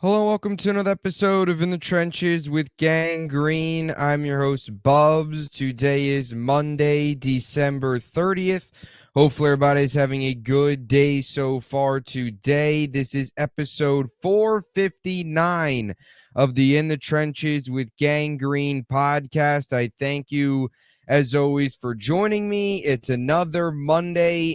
Hello, welcome to another episode of In the Trenches with Gang Green. I'm your host, Bubbs. Today is Monday, December 30th. Hopefully, everybody's having a good day so far today. This is episode 459 of the In the Trenches with Gang Green podcast. I thank you, as always, for joining me. It's another Monday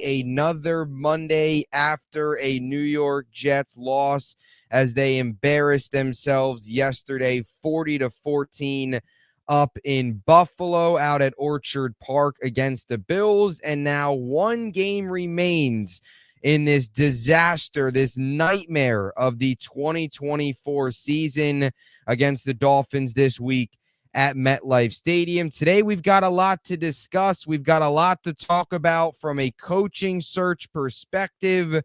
after a New York Jets loss as they embarrassed themselves yesterday 40-14 up in Buffalo out at Orchard Park against the Bills. And now one game remains in this disaster, this nightmare of the 2024 season against the Dolphins this week at MetLife Stadium. Today, we've got a lot to discuss. We've got a lot to talk about from a coaching search perspective.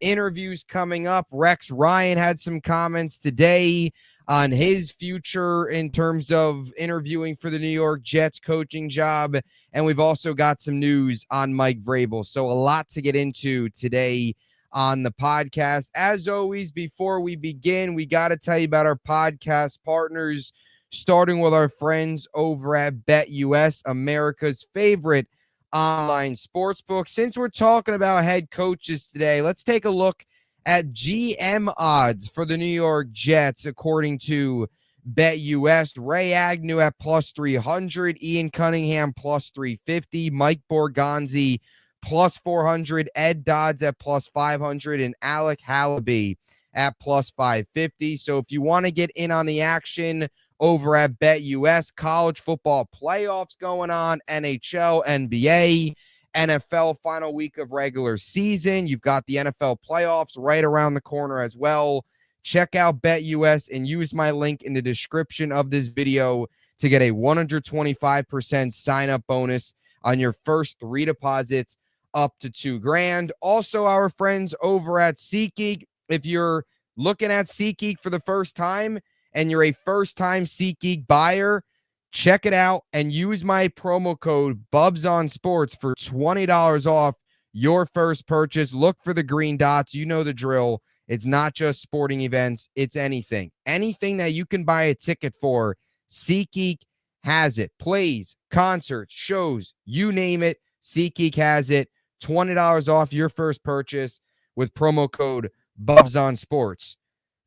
Interviews coming up. Rex Ryan had some comments today on his future in terms of interviewing for the New York Jets coaching job. And we've also got some news on Mike Vrabel. So a lot to get into today on the podcast. As always, before we begin, we got to tell you about our podcast partners, starting with our friends over at BetUS, America's favorite online sportsbook. Since we're talking about head coaches today, let's take a look at GM odds for the New York Jets, according to BetUS. Ray Agnew at plus 300, Ian Cunningham plus 350, Mike Borgonzi plus 400, Ed Dodds at plus 500, and Alec Hallaby at plus 550. So if you want to get in on the action over at BetUS, college football playoffs going on, NHL, NBA, NFL final week of regular season. You've got the NFL playoffs right around the corner as well. Check out BetUS and use my link in the description of this video to get a 125% sign-up bonus on your first 3 deposits up to $2,000. Also, our friends over at SeatGeek, if you're looking at SeatGeek for the first time and you're a first-time SeatGeek buyer, check it out and use my promo code BUBSONSPORTS for $20 off your first purchase. Look for the green dots. You know the drill. It's not just sporting events. It's anything. Anything that you can buy a ticket for, SeatGeek has it. Plays, concerts, shows, you name it, SeatGeek has it. $20 off your first purchase with promo code BUBSONSPORTS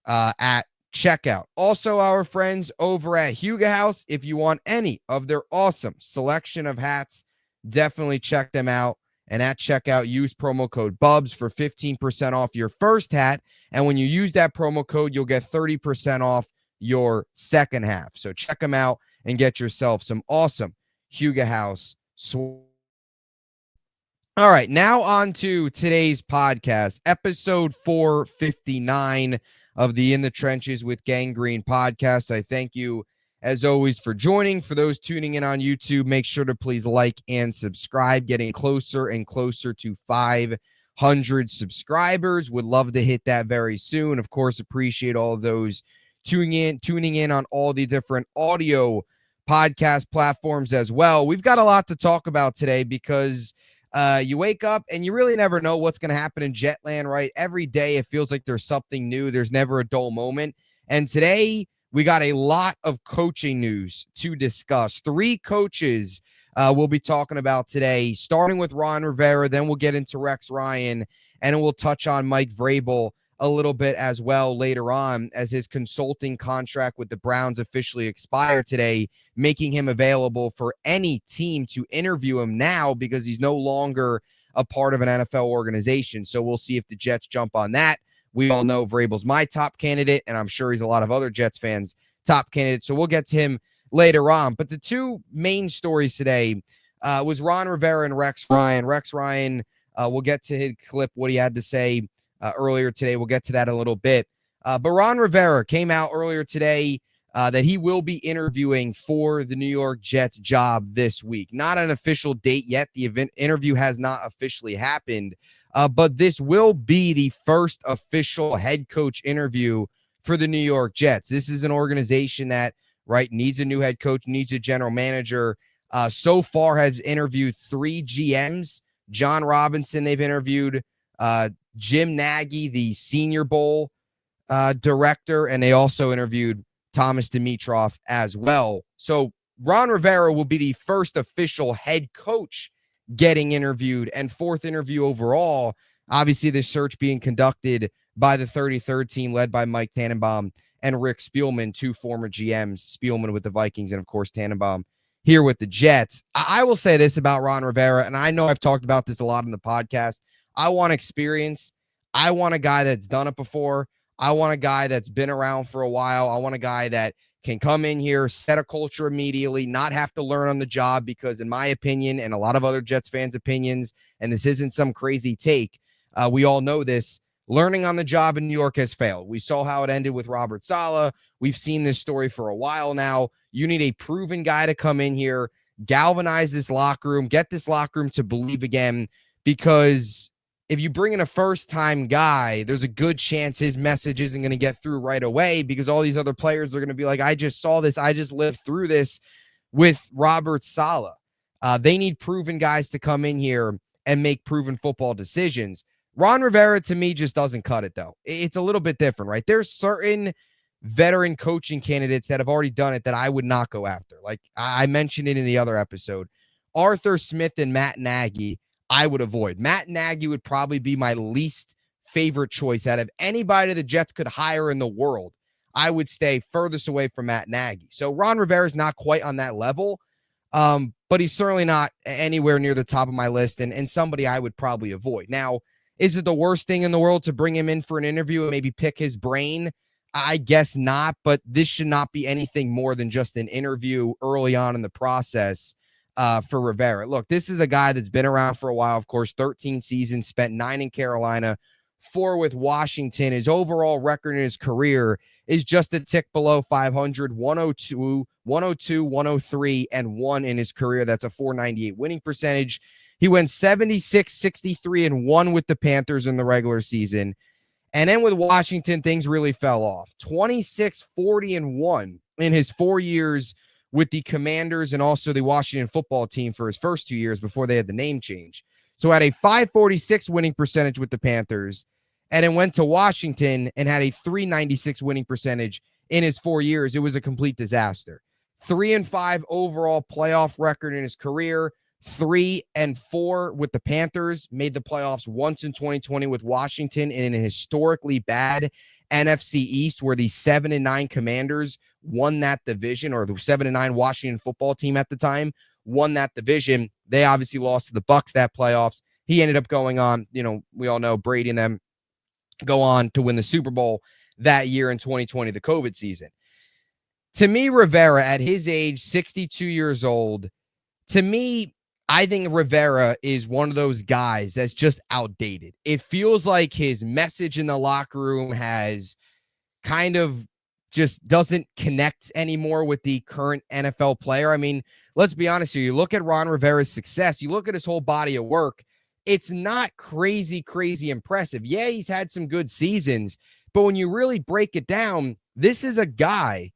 at checkout. Also, our friends over at Huga House, if you want any of their awesome selection of hats, definitely check them out. And at checkout, use promo code BUBS for 15% off your first hat. And when you use that promo code, you'll get 30% off your second half. So check them out and get yourself some awesome Huga House swag. All right, now on to today's podcast, episode 459 of the In the Trenches with Gang Green podcast. I thank you, as always, for joining. For those tuning in on YouTube, make sure to please like and subscribe. Getting closer and closer to 500 subscribers. Would love to hit that very soon. Of course, appreciate all of those tuning in on all the different audio podcast platforms as well. We've got a lot to talk about today because you wake up and you really never know what's going to happen in Jetland, right? Every day it feels like there's something new. There's never a dull moment. And today we got a lot of coaching news to discuss. 3 coaches we'll be talking about today, starting with Ron Rivera. Then we'll get into Rex Ryan, and we'll touch on Mike Vrabel a little bit as well later on, as his consulting contract with the Browns officially expired today, making him available for any team to interview him now because he's no longer a part of an NFL organization. So we'll see if the Jets jump on that. We all know Vrabel's my top candidate, and I'm sure he's a lot of other Jets fans' top candidate. So we'll get to him later on. But the 2 main stories today was Ron Rivera and Rex Ryan. Rex Ryan, we'll get to his clip, what he had to say earlier today. We'll get to that in a little bit. But Ron Rivera came out earlier today that he will be interviewing for the New York Jets job this week. Not an official date yet. The interview has not officially happened, but this will be the first official head coach interview for the New York Jets. This is an organization that, right, needs a new head coach, needs a general manager. So far has interviewed 3 GMs. John Robinson they've interviewed, Jim Nagy, the Senior Bowl director, and they also interviewed Thomas Dimitroff as well. So Ron Rivera will be the first official head coach getting interviewed and fourth interview overall. Obviously, this search being conducted by the 33rd team led by Mike Tannenbaum and Rick Spielman, two former GMs, Spielman with the Vikings and, of course, Tannenbaum here with the Jets. I will say this about Ron Rivera, and I know I've talked about this a lot in the podcast. I want experience. I want a guy that's done it before. I want a guy that's been around for a while. I want a guy that can come in here, set a culture immediately, not have to learn on the job, because in my opinion and a lot of other Jets fans' opinions, and this isn't some crazy take, we all know this, learning on the job in New York has failed. We saw how it ended with Robert Saleh. We've seen this story for a while now. You need a proven guy to come in here, galvanize this locker room, get this locker room to believe again, because if you bring in a first-time guy, there's a good chance his message isn't going to get through right away, because all these other players are going to be like, I just saw this. I just lived through this with Robert Saleh. They need proven guys to come in here and make proven football decisions. Ron Rivera, to me, just doesn't cut it, though. It's a little bit different, right? There's certain veteran coaching candidates that have already done it that I would not go after. Like I mentioned it in the other episode. Arthur Smith and Matt Nagy, I would avoid. Matt Nagy would probably be my least favorite choice out of anybody the Jets could hire in the world. I would stay furthest away from Matt Nagy. So Ron Rivera is not quite on that level, but he's certainly not anywhere near the top of my list, and somebody I would probably avoid. Now, is it the worst thing in the world to bring him in for an interview and maybe pick his brain? I guess not, but this should not be anything more than just an interview early on in the process for Rivera. Look, this is a guy that's been around for a while, of course, 13 seasons, spent 9 in Carolina, 4 with Washington. His overall record in his career is just a tick below 500, 102, 103, and 1 in his career. That's a 498 winning percentage. He went 76, 63, and 1 with the Panthers in the regular season. And then with Washington, things really fell off. 26, 40, and 1 in his 4 years with the Commanders and also the Washington football team for his first 2 years before they had the name change. So had a 546 winning percentage with the Panthers, and then went to Washington and had a 396 winning percentage in his 4 years. It was a complete disaster. 3-5 overall playoff record in his career. 3-4 with the Panthers, made the playoffs once in 2020 with Washington in a historically bad NFC East where the 7-9 Commanders won that division, or the 7-9 Washington football team at the time won that division. They obviously lost to the Bucs that playoffs. He ended up going on, we all know Brady and them go on to win the Super Bowl that year in 2020, the COVID season. To me, Rivera, at his age, 62 years old, to me, I think Rivera is one of those guys that's just outdated. It feels like his message in the locker room has kind of just doesn't connect anymore with the current NFL player. I mean, let's be honest here. You look at Ron Rivera's success, you look at his whole body of work, it's not crazy impressive. Yeah, he's had some good seasons, but when you really break it down, this is a guy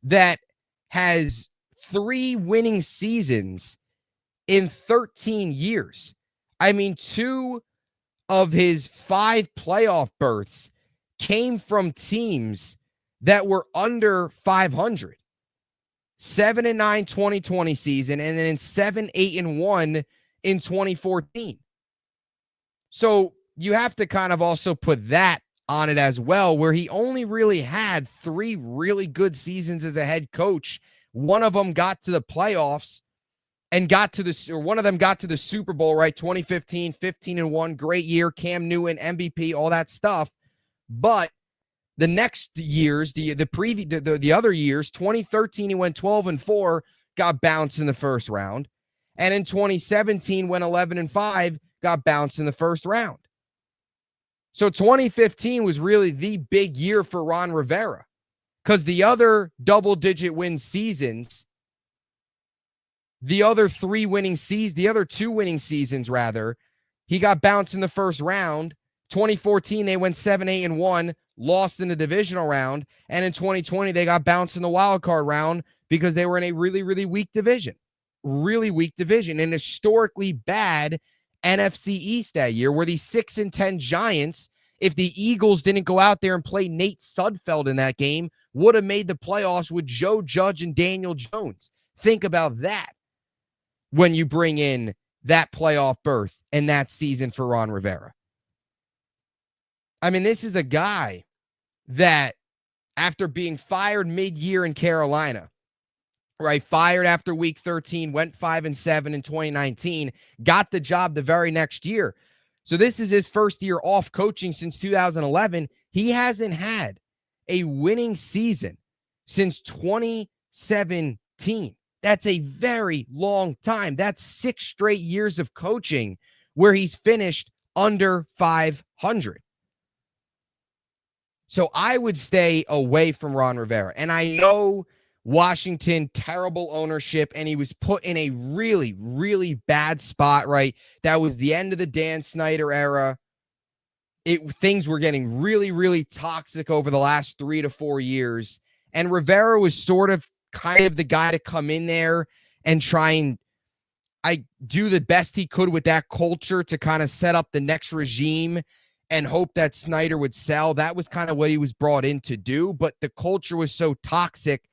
that has 3 winning seasons in 13 years. I mean, 2 of his 5 playoff berths came from teams that were under 500. 7-9 2020 season, and then in 7-8-1 in 2014. So you have to kind of also put that on it as well, where he only really had 3 really good seasons as a head coach. One of them got to the playoffs and one of them got to the Super Bowl, right? 2015, 15-1, great year. Cam Newton, MVP, all that stuff. But the next years, the other years, 2013, he went 12-4, got bounced in the first round. And in 2017, went 11-5, got bounced in the first round. So 2015 was really the big year for Ron Rivera, because the other double-digit win seasons, the other 2 winning seasons, he got bounced in the first round. 2014, they went 7-8-1, lost in the divisional round. And in 2020, they got bounced in the wild card round because they were in a really, really weak division. An historically bad NFC East that year, where the 6-10 Giants if the Eagles didn't go out there and play Nate Sudfeld in that game, would have made the playoffs with Joe Judge and Daniel Jones. Think about that when you bring in that playoff berth and that season for Ron Rivera. I mean, this is a guy that, after being fired mid-year in Carolina, right, fired after week 13, went 5-7 in 2019, got the job the very next year. So this is his first year off coaching since 2011. He hasn't had a winning season since 2017. That's a very long time. That's 6 straight years of coaching where he's finished under 500. So I would stay away from Ron Rivera. And I know Washington, terrible ownership, and he was put in a really, really bad spot, right? That was the end of the Dan Snyder era. Things were getting really, really toxic over the last 3 to 4 years. And Rivera was sort of kind of the guy to come in there and try and do the best he could with that culture to kind of set up the next regime and hope that Snyder would sell. That was kind of what he was brought in to do. But the culture was so toxic,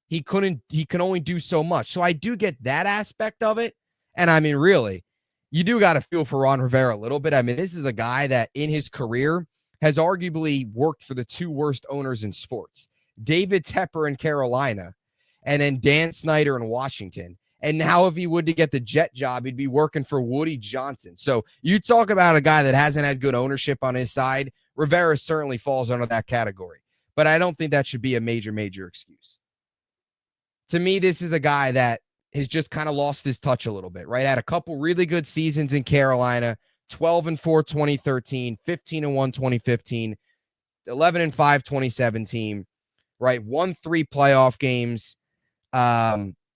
he can only do so much. So I do get that aspect of it. And I mean, really, you do got to feel for Ron Rivera a little bit. I mean, this is a guy that in his career has arguably worked for the 2 worst owners in sports, David Tepper in Carolina, and then Dan Snyder in Washington. And now if he would to get the Jet job, he'd be working for Woody Johnson. So you talk about a guy that hasn't had good ownership on his side. Rivera certainly falls under that category. But I don't think that should be a major, major excuse. To me, this is a guy that has just kind of lost his touch a little bit, right? Had a couple really good seasons in Carolina, 12-4 2013, 15-1 2015, 11-5 2017, right? Won 3 playoff games.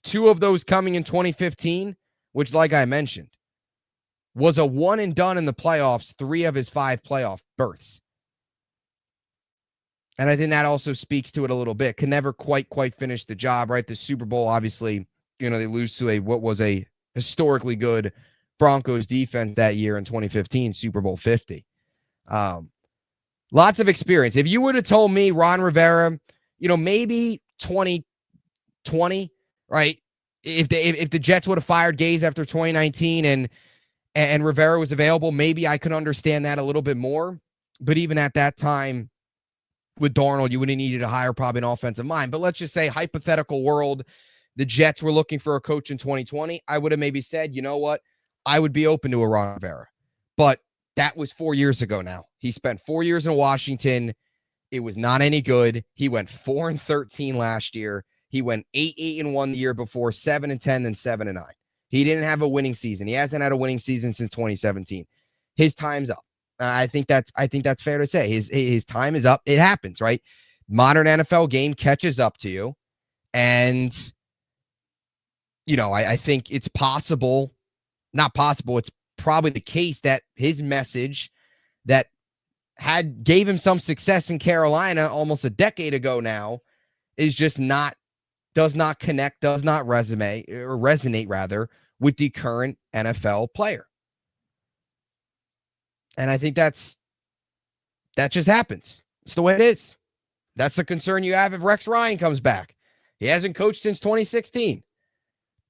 2 of those coming in 2015, which, like I mentioned, was a one and done in the playoffs, 3 of his 5 playoff berths. And I think that also speaks to it a little bit. Could never quite finish the job, right? The Super Bowl, obviously, they lose to what was a historically good Broncos defense that year in 2015, Super Bowl 50. Lots of experience. If you would have told me Ron Rivera, maybe 2020, right? If the Jets would have fired Gaze after 2019 and Rivera was available, maybe I could understand that a little bit more. But even at that time, with Darnold, you would have needed to hire probably an offensive mind. But let's just say, hypothetical world, the Jets were looking for a coach in 2020. I would have maybe said, you know what? I would be open to a Ron Rivera. But that was 4 years ago now. He spent 4 years in Washington. It was not any good. He went 4-13 last year. He went 8-1 the year before, 7-10, then 7-9. He didn't have a winning season. He hasn't had a winning season since 2017. His time's up. I think that's fair to say. His time is up. It happens, right? Modern NFL game catches up to you. And, I think it's possible, not possible, it's probably the case that his message that gave him some success in Carolina almost a decade ago now is just does not connect, does not resonate rather with the current NFL player. And I think that just happens. It's the way it is. That's the concern you have if Rex Ryan comes back. He hasn't coached since 2016.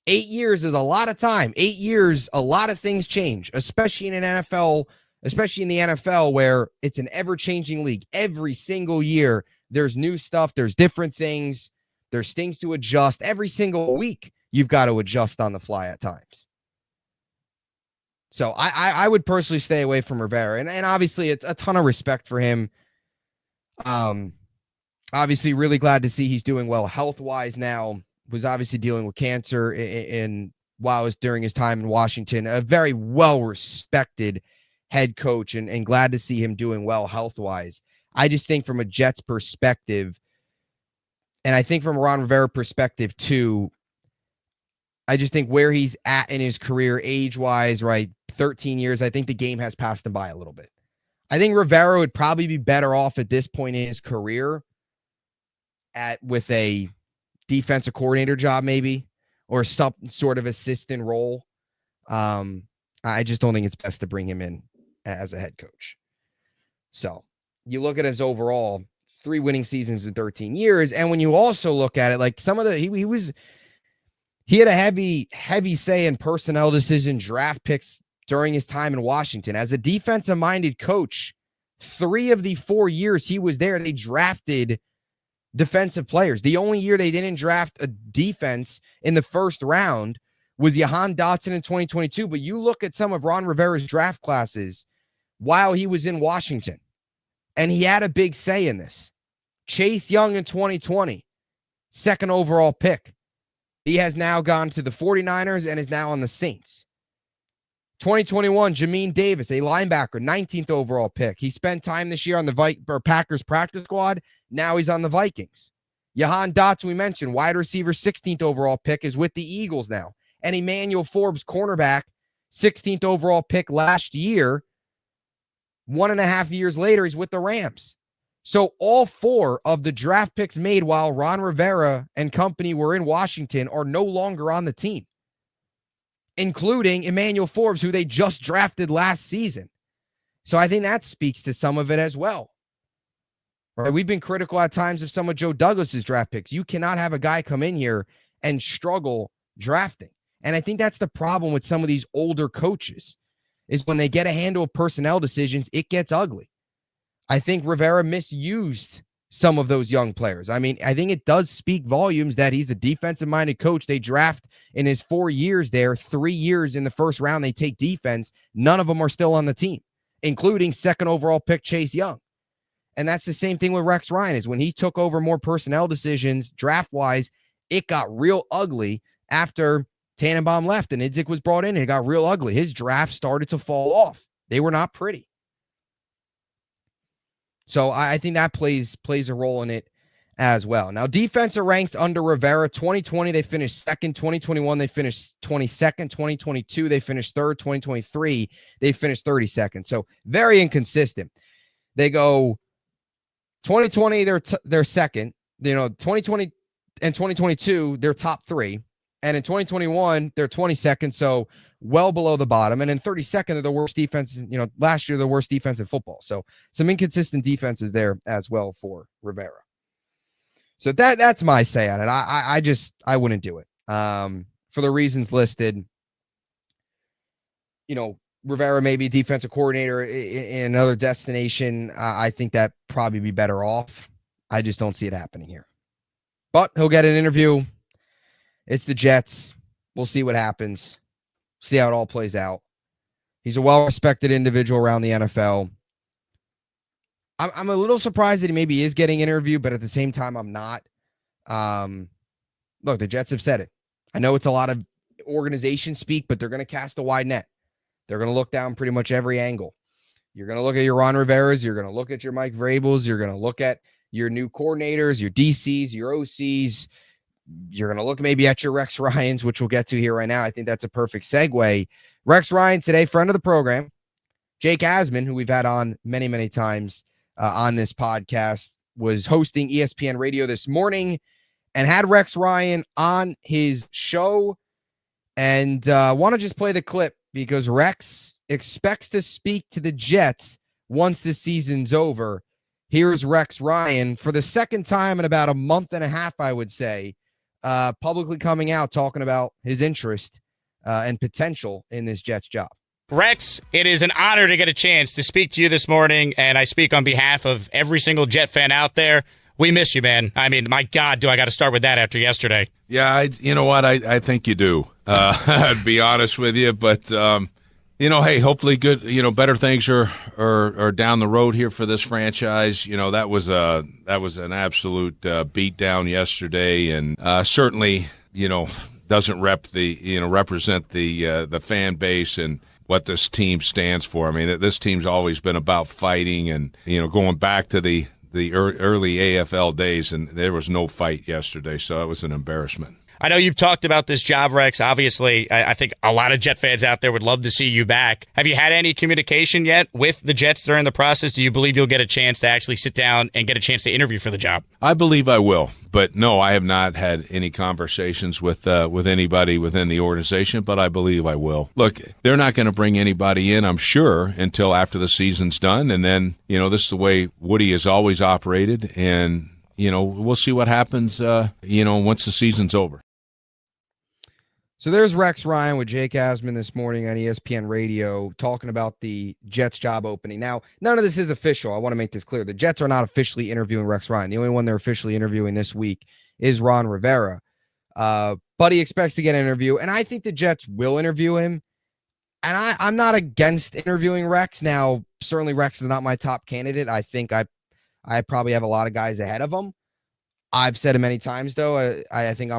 8 years is a lot of time. 8 years, a lot of things change, especially in the NFL where it's an ever-changing league. Every single year, there's new stuff. There's different things. There's things to adjust. Every single week, you've got to adjust on the fly at times. So I would personally stay away from Rivera. And obviously, it's a ton of respect for him. Obviously, really glad to see he's doing well health-wise now. Was obviously dealing with cancer while it was during his time in Washington. A very well-respected head coach, and glad to see him doing well health-wise. I just think from a Jets perspective, and I think from a Ron Rivera perspective too, I just think where he's at in his career age-wise, right, 13 years, I think the game has passed him by a little bit. I think Rivera would probably be better off at this point in his career with a defensive coordinator job maybe, or some sort of assistant role. I just don't think it's best to bring him in as a head coach. So you look at his overall 3 winning seasons in 13 years. And when you also look at it, like some of the, he had a heavy say in personnel decision draft picks during his time in Washington. As a defensive minded coach, 3 of the 4 years he was there, they drafted defensive players. The only year they didn't draft a defense in the first round was Jahan Dotson in 2022. But you look at some of Ron Rivera's draft classes while he was in Washington, and he had a big say in this. Chase Young in 2020, 2nd overall pick. He has now gone to the 49ers and is now on the Saints. 2021, Jamin Davis, a linebacker, 19th overall pick. He spent time this year on the Packers practice squad. Now he's on the Vikings. Jahan Dotson, we mentioned, wide receiver, 16th overall pick, is with the Eagles now. And Emmanuel Forbes, cornerback, 16th overall pick last year. 1.5 years later, he's with the Rams. So all 4 of the draft picks made while Ron Rivera and company were in Washington are no longer on the team, including Emmanuel Forbes, who they just drafted last season. So I think that speaks to some of it as well. Right? We've been critical at times of some of Joe Douglas's draft picks. You cannot have a guy come in here and struggle drafting. And I think that's the problem with some of these older coaches, is when they get a handle of personnel decisions, it gets ugly. I think Rivera misused some of those young players. I mean, I think it does speak volumes that he's a defensive-minded coach. They draft in his 4 years there, 3 years in the first round, they take defense. None of them are still on the team, including 2nd overall pick Chase Young. And that's the same thing with Rex Ryan, is when he took over more personnel decisions draft-wise, it got real ugly after Tannenbaum left and Idzik was brought in. It got real ugly. His draft started to fall off. They were not pretty. So I think that plays a role in it as well. Now, defensive ranks under Rivera, 2020, they finished 2nd. 2021, they finished 22nd. 2022, they finished 3rd. 2023, they finished 32nd. So very inconsistent. They go 2020, they're 2nd. 2020 and 2022, they're top 3. And in 2021, they're 22nd, so well below the bottom. And in 32nd, they're the worst defense. Last year, the worst defense in football. So some inconsistent defenses there as well for Rivera. So that's my say on it. I wouldn't do it for the reasons listed. Rivera may be a defensive coordinator in another destination. I think that probably be better off. I just don't see it happening here. But he'll get an interview. It's the Jets. We'll see what happens. See how it all plays out. He's a well-respected individual around the NFL. I'm a little surprised that he maybe is getting interviewed, but at the same time, I'm not. Look, the Jets have said it. I know it's a lot of organization speak, but they're going to cast a wide net. They're going to look down pretty much every angle. You're going to look at your Ron Riveras. You're going to look at your Mike Vrabels. You're going to look at your new coordinators, your DCs, your OCs. You're going to look maybe at your Rex Ryans, which we'll get to here right now. I think that's a perfect segue. Rex Ryan today, friend of the program. Jake Asman, who we've had on many, many times on this podcast, was hosting ESPN Radio this morning and had Rex Ryan on his show. And want to just play the clip because Rex expects to speak to the Jets once the season's over. Here's Rex Ryan for the second time in about a month and a half, I would say, publicly coming out, talking about his interest and potential in this Jets job. Rex, it is an honor to get a chance to speak to you this morning, and I speak on behalf of every single Jet fan out there. We miss you, man. I mean, my God, do I got to start with that after yesterday? Yeah, you know what? I think you do. I'd be honest with you, but hey, hopefully good. Better things are down the road here for this franchise. That was an absolute beatdown yesterday, and certainly doesn't represent the fan base and what this team stands for. I mean, this team's always been about fighting, and going back to the early AFL days, and there was no fight yesterday, so it was an embarrassment. I know you've talked about this job, Rex. Obviously, I think a lot of Jet fans out there would love to see you back. Have you had any communication yet with the Jets during the process? Do you believe you'll get a chance to actually sit down and get a chance to interview for the job? I believe I will, but no, I have not had any conversations with anybody within the organization, but I believe I will. Look, they're not going to bring anybody in, I'm sure, until after the season's done, and then, this is the way Woody has always operated, and, we'll see what happens, once the season's over. So there's Rex Ryan with Jake Asman this morning on ESPN Radio talking about the Jets job opening. Now, none of this is official. I want to make this clear. The Jets are not officially interviewing Rex Ryan. The only one they're officially interviewing this week is Ron Rivera. But he expects to get an interview, and I think the Jets will interview him. And I'm not against interviewing Rex. Now, certainly Rex is not my top candidate. I think I probably have a lot of guys ahead of him. I've said it many times, though. I think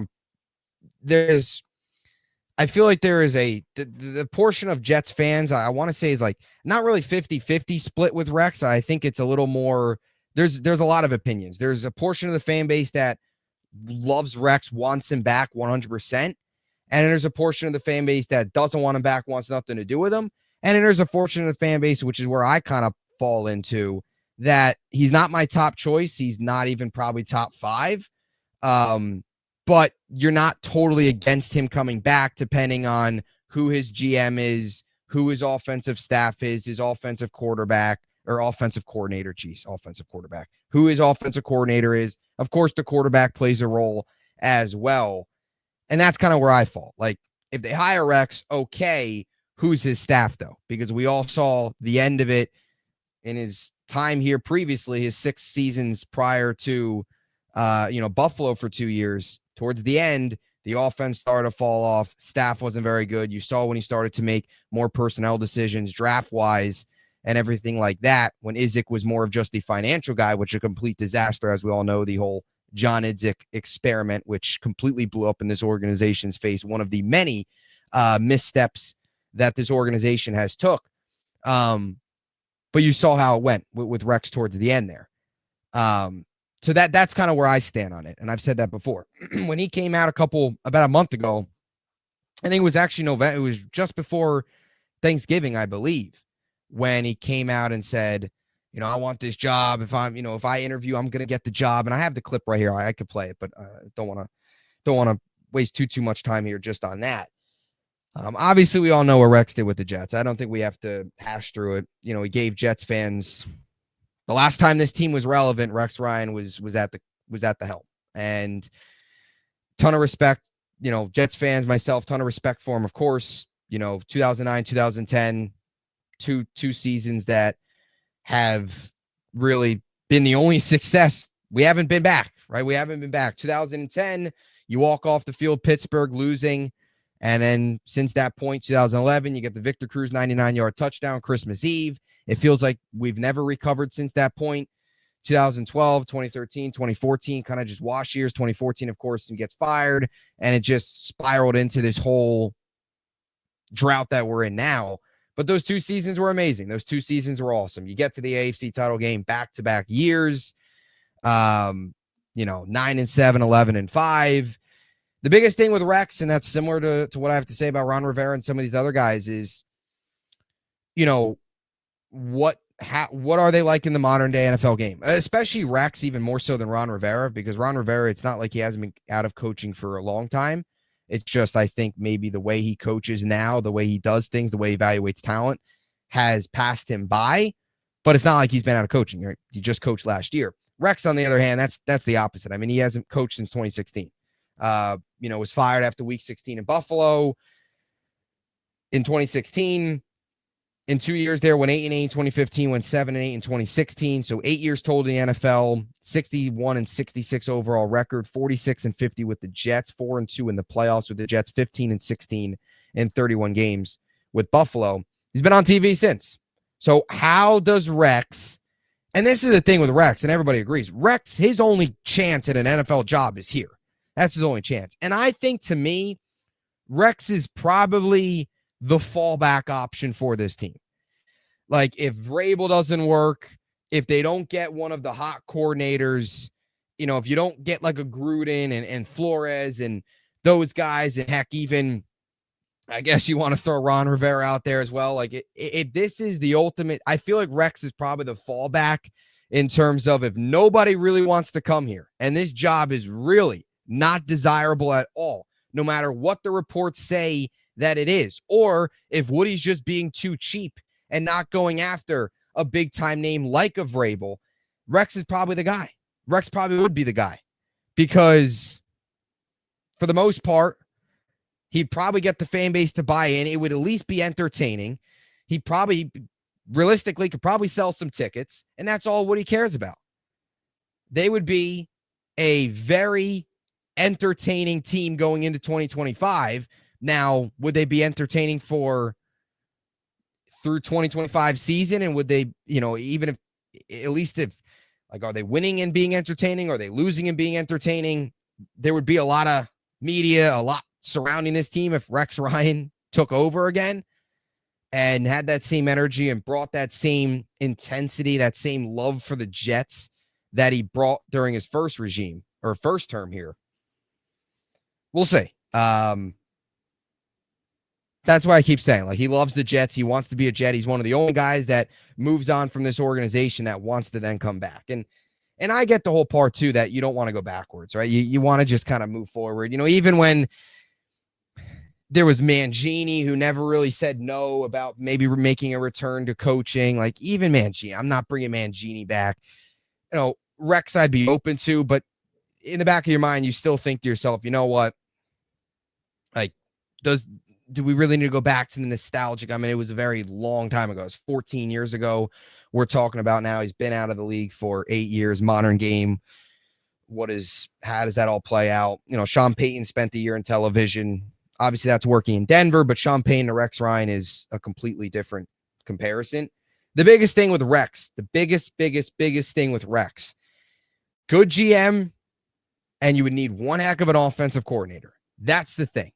I feel like there is the portion of Jets fans I want to say is like not really 50-50 split with Rex. I think it's a little more, there's a lot of opinions. There's a portion of the fan base that loves Rex, wants him back 100%. And then there's a portion of the fan base that doesn't want him back, wants nothing to do with him. And then there's a portion of the fan base, which is where I kind of fall into, that he's not my top choice. He's not even probably top 5. But you're not totally against him coming back, depending on who his GM is, who his offensive staff is, his offensive quarterback or offensive coordinator. Offensive quarterback, who his offensive coordinator is. Of course, the quarterback plays a role as well. And that's kind of where I fall. Like, if they hire Rex, okay, who's his staff, though? Because we all saw the end of it in his time here previously, his 6 seasons prior to, Buffalo for 2 years. Towards the end, the offense started to fall off. Staff wasn't very good. You saw when he started to make more personnel decisions, draft-wise, and everything like that, when Izzik was more of just the financial guy, which is a complete disaster, as we all know, the whole John Izzik experiment, which completely blew up in this organization's face, one of the many missteps that this organization has took. But you saw how it went with Rex towards the end there. So that's kind of where I stand on it. And I've said that before. When he came out about a month ago, I think it was actually November. It was just before Thanksgiving, I believe, when he came out and said, I want this job. If I interview, I'm going to get the job. And I have the clip right here. I could play it, but don't want to waste too much time here just on that. Obviously we all know what Rex did with the Jets. I don't think we have to hash through it. He gave Jets fans, the last time this team was relevant, Rex Ryan was at the helm, and ton of respect. Jets fans, myself, ton of respect for him. Of course, 2009, 2010, two seasons that have really been the only success. We haven't been back, right? We haven't been back. 2010, you walk off the field, Pittsburgh losing. And then since that point, 2011, you get the Victor Cruz 99-yard touchdown, Christmas Eve. It feels like we've never recovered since that point. 2012, 2013, 2014, kind of just wash years. 2014, of course, he gets fired, and it just spiraled into this whole drought that we're in now. But those 2 seasons were amazing. Those 2 seasons were awesome. You get to the AFC title game back-to-back years, 9-7, 11-5. The biggest thing with Rex, and that's similar to what I have to say about Ron Rivera and some of these other guys, is, what are they like in the modern day NFL game? Especially Rex, even more so than Ron Rivera, because Ron Rivera, it's not like he hasn't been out of coaching for a long time. It's just, I think maybe the way he coaches now, the way he does things, the way he evaluates talent has passed him by, but it's not like he's been out of coaching, right? He just coached last year. Rex, on the other hand, that's the opposite. I mean, he hasn't coached since 2016. Was fired after week 16 in Buffalo in 2016. In 2 years there, went 8-8 in 2015, went 7-8 in 2016. So 8 years total in the NFL, 61-66 overall record, 46-50 with the Jets, 4-2 in the playoffs with the Jets, 15-16 in 31 games with Buffalo. He's been on TV since. So how does Rex, and this is the thing with Rex, and everybody agrees, Rex, his only chance at an NFL job is here. That's his only chance. And I think, to me, Rex is probably the fallback option for this team. Like, if Vrabel doesn't work, if they don't get one of the hot coordinators, if you don't get like a Gruden and Flores and those guys, and heck, even I guess you want to throw Ron Rivera out there as well. Like this is the ultimate. I feel like Rex is probably the fallback in terms of if nobody really wants to come here and this job is really not desirable at all, no matter what the reports say that it is, or if Woody's just being too cheap and not going after a big time name like a Vrabel, Rex is probably the guy. Rex probably would be the guy because for the most part, he'd probably get the fan base to buy in. It would at least be entertaining. He probably, realistically, could probably sell some tickets, and that's all Woody cares about. They would be a very entertaining team going into 2025. Now, would they be entertaining through 2025 season? And would they, even if, at least if, like, are they winning and being entertaining? Are they losing and being entertaining? There would be a lot of media, a lot surrounding this team if Rex Ryan took over again and had that same energy and brought that same intensity, that same love for the Jets that he brought during his first regime or first term here. We'll see. That's why I keep saying, like, he loves the Jets. He wants to be a Jet. He's one of the only guys that moves on from this organization that wants to then come back. And I get the whole part too, that you don't want to go backwards, right? You want to just kind of move forward. Even when there was Mangini, who never really said no about maybe making a return to coaching. Like, even Mangini, I'm not bringing Mangini back. Rex I'd be open to, but in the back of your mind, you still think to yourself, you know what? Like, do we really need to go back to the nostalgic? I mean, it was a very long time ago. It was 14 years ago. We're talking about now. He's been out of the league for 8 years. Modern game. How does that all play out? Sean Payton spent the year in television. Obviously, that's working in Denver, but Sean Payton to Rex Ryan is a completely different comparison. The biggest thing with Rex, the biggest thing with Rex, good GM, and you would need one heck of an offensive coordinator. That's the thing.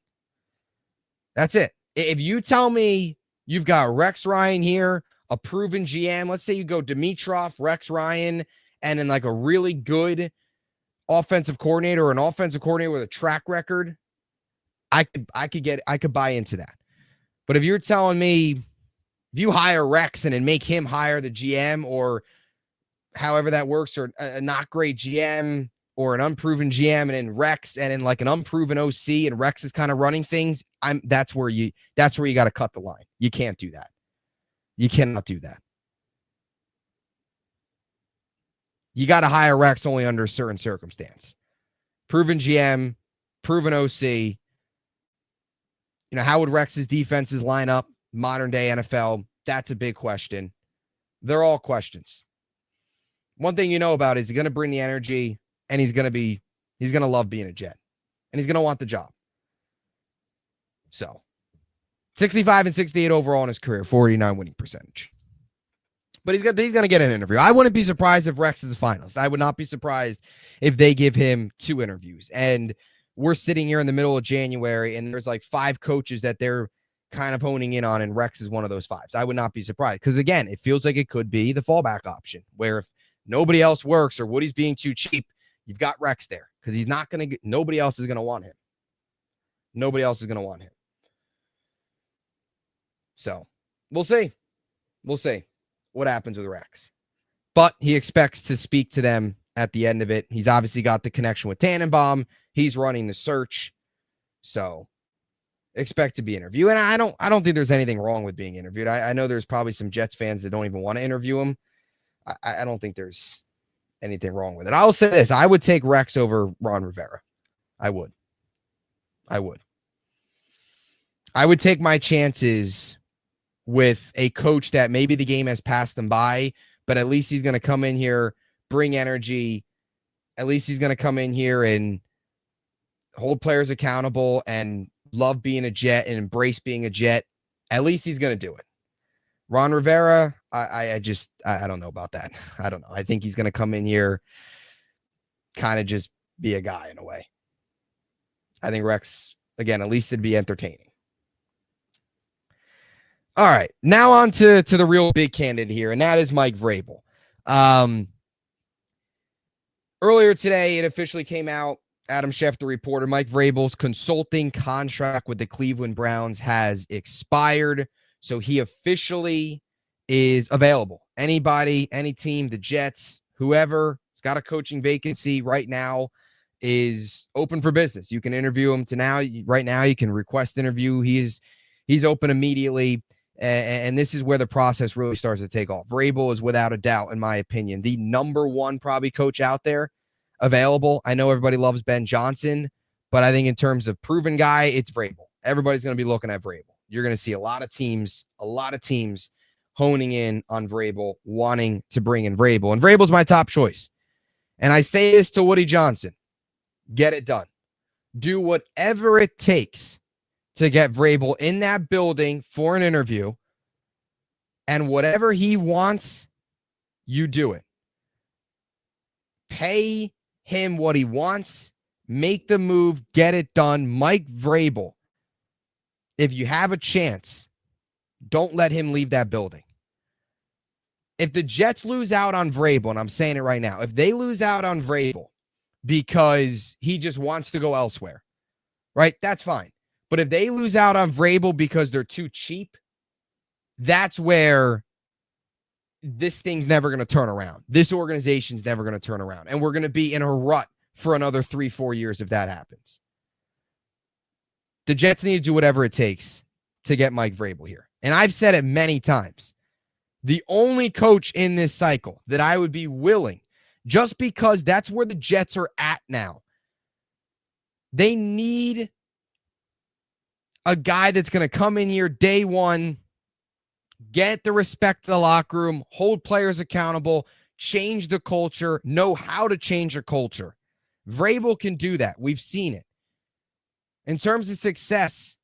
That's it. If you tell me you've got Rex Ryan here, a proven GM, let's say you go Dimitroff, Rex Ryan, and then like a really good offensive coordinator or an offensive coordinator with a track record, I could buy into that. But if you're telling me if you hire Rex and then make him hire the GM or however that works, or a not great GM or an unproven GM and then Rex and then like an unproven OC and Rex is kind of running things, that's where you got to cut the line. You can't do that. You cannot do that. You got to hire Rex only under a certain circumstance. Proven GM, proven OC. How would Rex's defenses line up modern day NFL? That's a big question. They're all questions. One thing you know about is he's going to bring the energy, and he's going to love being a Jet, and he's going to want the job. So 65 and 68 overall in his career, 49 winning percentage. But he's going to get an interview. I wouldn't be surprised if Rex is a finalist. I would not be surprised if they give him 2 interviews. And we're sitting here in the middle of January, and there's like 5 coaches that they're kind of honing in on, and Rex is one of those 5. I would not be surprised because, again, it feels like it could be the fallback option where if nobody else works or Woody's being too cheap, you've got Rex there because he's not going to – nobody else is going to want him. Nobody else is going to want him. So we'll see. We'll see what happens with Rex. But he expects to speak to them at the end of it. He's obviously got the connection with Tannenbaum. He's running the search. So expect to be interviewed. And I don't think there's anything wrong with being interviewed. I know there's probably some Jets fans that don't even want to interview him. I don't think there's anything wrong with it. I'll say this. I would take Rex over Ron Rivera. I would take my chances with a coach that maybe the game has passed him by, but at least he's going to come in here, bring energy. At least he's going to come in here and hold players accountable and love being a Jet and embrace being a Jet. At least he's going to do it. Ron Rivera, I don't know about that. I don't know. I think he's going to come in here, kind of just be a guy in a way. I think Rex, again, at least it'd be entertaining. All right, now on to the real big candidate here, and that is Mike Vrabel. Earlier today, it officially came out. Adam Schefter reported Mike Vrabel's consulting contract with the Cleveland Browns has expired, so he officially is available. Anybody, any team, the Jets, whoever has got a coaching vacancy right now is open for business. You can interview him right now. You can request interview. He's open immediately, and this is where the process really starts to take off. Vrabel is without a doubt, in my opinion, the number one probably coach out there available. I know everybody loves Ben Johnson, but I think in terms of proven guy, it's Vrabel. Everybody's going to be looking at Vrabel. You're going to see a lot of teams honing in on Vrabel, wanting to bring in Vrabel. And Vrabel's my top choice. And I say this to Woody Johnson. Get it done. Do whatever it takes to get Vrabel in that building for an interview. And whatever he wants, you do it. Pay him what he wants, make the move, get it done. Mike Vrabel, if you have a chance, don't let him leave that building. If the Jets lose out on Vrabel, and I'm saying it right now, if they lose out on Vrabel because he just wants to go elsewhere, right, that's fine. But if they lose out on Vrabel because they're too cheap, that's where this thing's never going to turn around. This organization's never going to turn around. And we're going to be in a rut for another 3-4 years if that happens. The Jets need to do whatever it takes to get Mike Vrabel here. And I've said it many times. The only coach in this cycle that I would be willing, just because that's where the Jets are at now. They need a guy that's going to come in here day one, get the respect of the locker room, hold players accountable, change the culture, know how to change a culture. Vrabel can do that. We've seen it. In terms of success,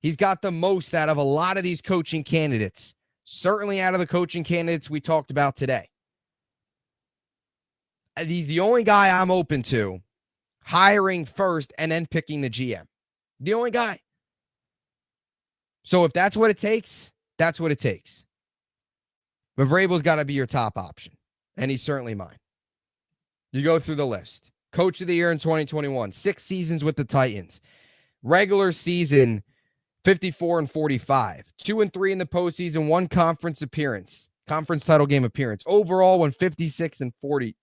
he's got the most out of a lot of these coaching candidates, certainly out of the coaching candidates we talked about today. He's the only guy I'm open to hiring first and then picking the GM. The only guy. So if that's what it takes, that's what it takes. But Vrabel's got to be your top option, and he's certainly mine. You go through the list. Coach of the year in 2021, 6 seasons with the Titans. Regular season, 54-45. 2-3 in the postseason, 1 conference title game appearance. Overall, won 56-48.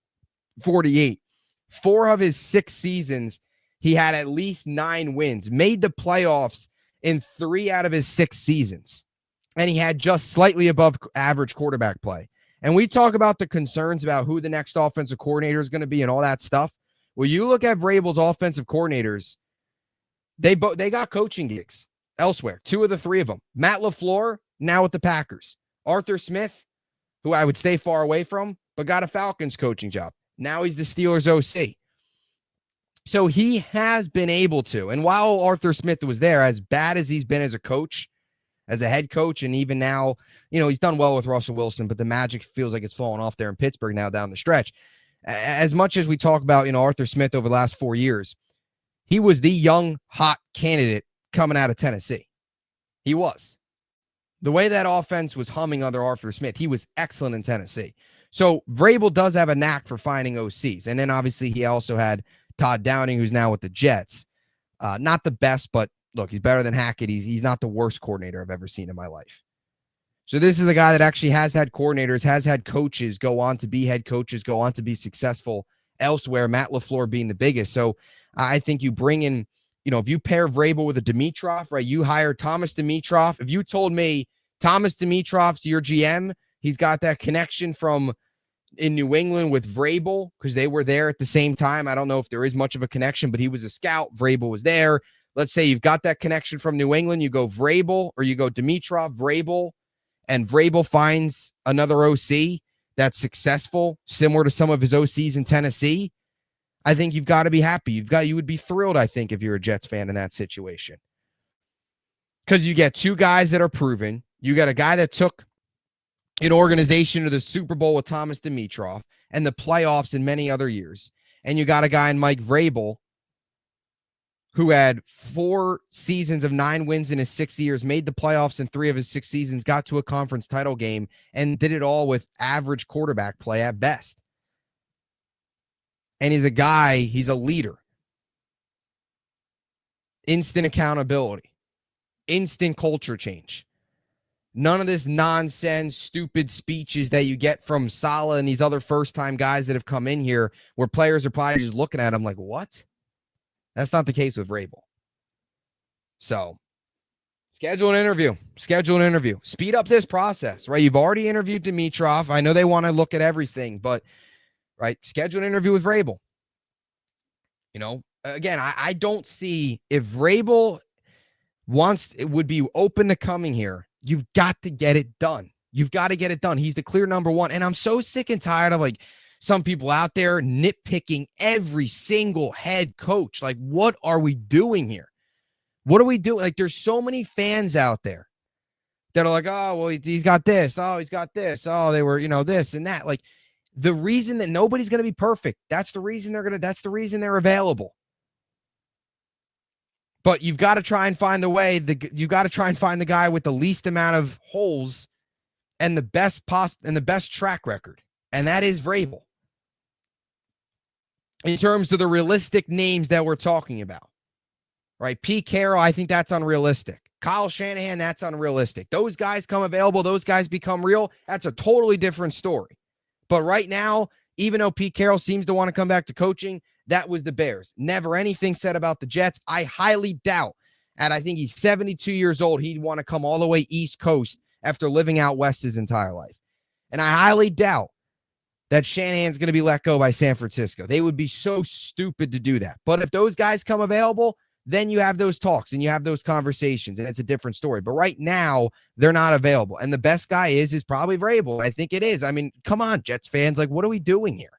4 of his 6 seasons, he had at least 9 wins. Made the playoffs in 3 out of his 6 seasons. And he had just slightly above average quarterback play. And we talk about the concerns about who the next offensive coordinator is going to be and all that stuff. Well, you look at Vrabel's offensive coordinators, they got coaching gigs elsewhere. 2 of the 3 of them. Matt LaFleur, now with the Packers. Arthur Smith, who I would stay far away from, but got a Falcons coaching job. Now he's the Steelers OC. So he has been able to. And while Arthur Smith was there, as bad as he's been as a coach, as a head coach, and even now, he's done well with Russell Wilson, but the magic feels like it's fallen off there in Pittsburgh now down the stretch. As much as we talk about, Arthur Smith over the last 4 years, he was the young, hot candidate coming out of Tennessee. He was. The way that offense was humming under Arthur Smith, he was excellent in Tennessee. So Vrabel does have a knack for finding OCs. And then obviously he also had Todd Downing, who's now with the Jets. Not the best, but look, he's better than Hackett. He's not the worst coordinator I've ever seen in my life. So this is a guy that actually has had coordinators, has had coaches go on to be head coaches, go on to be successful elsewhere, Matt LaFleur being the biggest. So I think you bring in, if you pair Vrabel with a Dimitroff, right, you hire Thomas Dimitroff. If you told me Thomas Dimitrov's your GM, he's got that connection from in New England with Vrabel because they were there at the same time. I don't know if there is much of a connection, but he was a scout. Vrabel was there. Let's say you've got that connection from New England. You go Vrabel or you go Dimitroff, Vrabel, and Vrabel finds another OC that's successful, similar to some of his OCs in Tennessee. I think you've got to be happy. You would be thrilled, I think, if you're a Jets fan in that situation. Because you get 2 guys that are proven. You got a guy that took an organization to the Super Bowl with Thomas Dimitroff and the playoffs in many other years. And you got a guy in Mike Vrabel who had 4 seasons of 9 wins in his 6 years, made the playoffs in 3 of his 6 seasons, got to a conference title game, and did it all with average quarterback play at best. And he's a leader. instant accountability, instant culture change. None of this nonsense, stupid speeches that you get from Saleh and these other first-time guys that have come in here where players are probably just looking at them like, what? That's not the case with Vrabel. So, schedule an interview. Speed up this process, right? You've already interviewed Dimitrov. I know they want to look at everything, but, right, schedule an interview with Vrabel. You know, again, I don't see if Vrabel would be open to coming here. You've got to get it done. You've got to get it done. He's the clear number one. And I'm so sick and tired of like some people out there nitpicking every single head coach. Like, what are we doing here? What are we doing? Like, there's so many fans out there that are like, oh, well, he's got this. Oh, he's got this. Oh, they were, this and that. Like, the reason that nobody's going to be perfect, that's the reason they're available. But you've got to try and find the way. You've got to try and find the guy with the least amount of holes and the best track record, and that is Vrabel. In terms of the realistic names that we're talking about, right? Pete Carroll, I think that's unrealistic. Kyle Shanahan, that's unrealistic. Those guys come available. Those guys become real. That's a totally different story. But right now, even though Pete Carroll seems to want to come back to coaching, that was the Bears. Never anything said about the Jets. I highly doubt, and I think he's 72 years old, he'd want to come all the way East Coast after living out West his entire life. And I highly doubt that Shanahan's going to be let go by San Francisco. They would be so stupid to do that. But if those guys come available, then you have those talks and you have those conversations, and it's a different story. But right now, they're not available. And the best guy is probably Vrabel. I think it is. I mean, come on, Jets fans. Like, what are we doing here?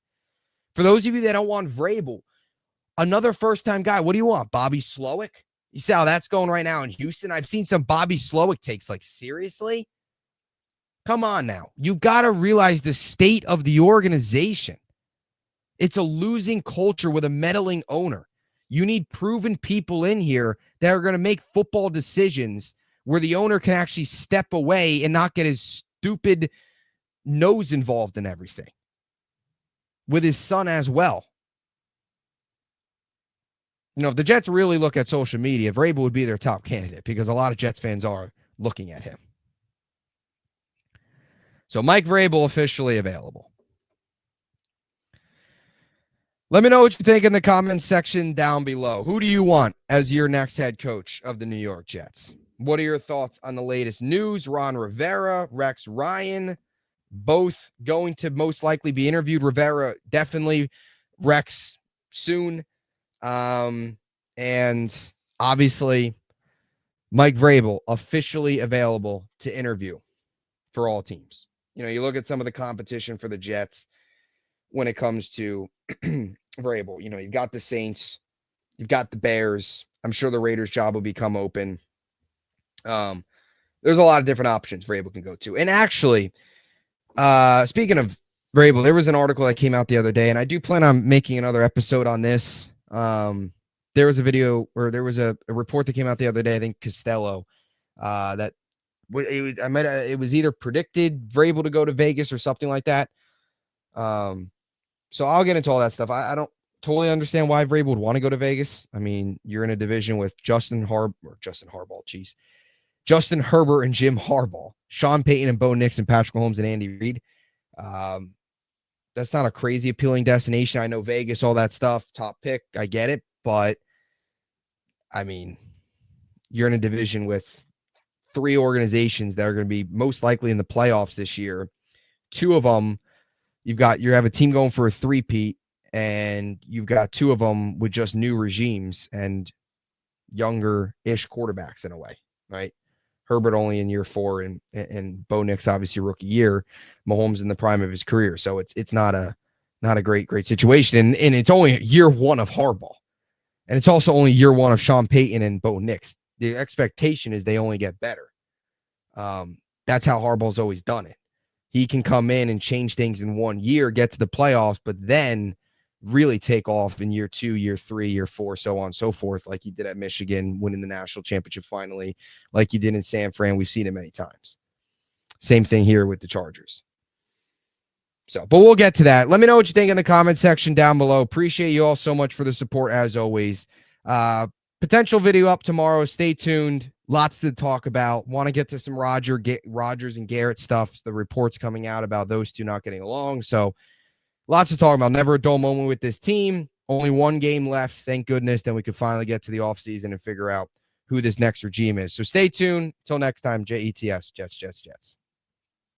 For those of you that don't want Vrabel, another first-time guy, what do you want? Bobby Slowick? You see how that's going right now in Houston? I've seen some Bobby Slowick takes. Like, seriously? Come on now. You got to realize the state of the organization. It's a losing culture with a meddling owner. You need proven people in here that are going to make football decisions where the owner can actually step away and not get his stupid nose involved in everything. With his son as well. If the Jets really look at social media, Vrabel would be their top candidate because a lot of Jets fans are looking at him. So Mike Vrabel officially available. Let me know what you think in the comments section down below. Who do you want as your next head coach of the New York Jets? What are your thoughts on the latest news? Ron Rivera, Rex Ryan, both going to most likely be interviewed. Rivera definitely, Rex soon. And obviously Mike Vrabel officially available to interview for all teams. You look at some of the competition for the Jets when it comes to Vrabel. You've got the Saints, you've got the Bears. I'm sure the Raiders job will become open. There's a lot of different options Vrabel can go to. And actually, speaking of Vrabel, there was an article that came out the other day, and I do plan on making another episode on this. There was a video, or there was a report that came out the other day, I think Costello, that it was either predicted Vrabel to go to Vegas or something like that. So I'll get into all that stuff. I don't totally understand why Vrabel would want to go to Vegas. I mean, you're in a division with Justin Herbert and Jim Harbaugh, Sean Payton and Bo Nix and Patrick Mahomes and Andy Reid. That's not a crazy appealing destination. I know Vegas, all that stuff, top pick. I get it. But I mean, you're in a division with three organizations that are going to be most likely in the playoffs this year. Two of them, you have a team going for a three-peat, and you've got two of them with just new regimes and younger-ish quarterbacks in a way, right? Herbert only in year 4 and Bo Nix obviously rookie year. Mahomes in the prime of his career. So it's not a great situation. And it's only year 1 of Harbaugh. And it's also only year 1 of Sean Payton and Bo Nix. The expectation is they only get better. That's how Harbaugh's always done it. He can come in and change things in 1 year, get to the playoffs, but then really take off in year 2, year 3, year 4, so on and so forth, like he did at Michigan, winning the national championship finally, like he did in San Fran. We've seen it many times. Same thing here with the Chargers. So, but we'll get to that. Let me know what you think in the comment section down below. Appreciate you all so much for the support as always. Potential video up tomorrow. Stay tuned. Lots to talk about. Want to get to some Rodgers and Garrett stuff. The reports coming out about those two not getting along. So lots to talk about. Never a dull moment with this team. Only one game left. Thank goodness. Then we could finally get to the offseason and figure out who this next regime is. So stay tuned. Till next time, JETS, Jets, Jets, Jets.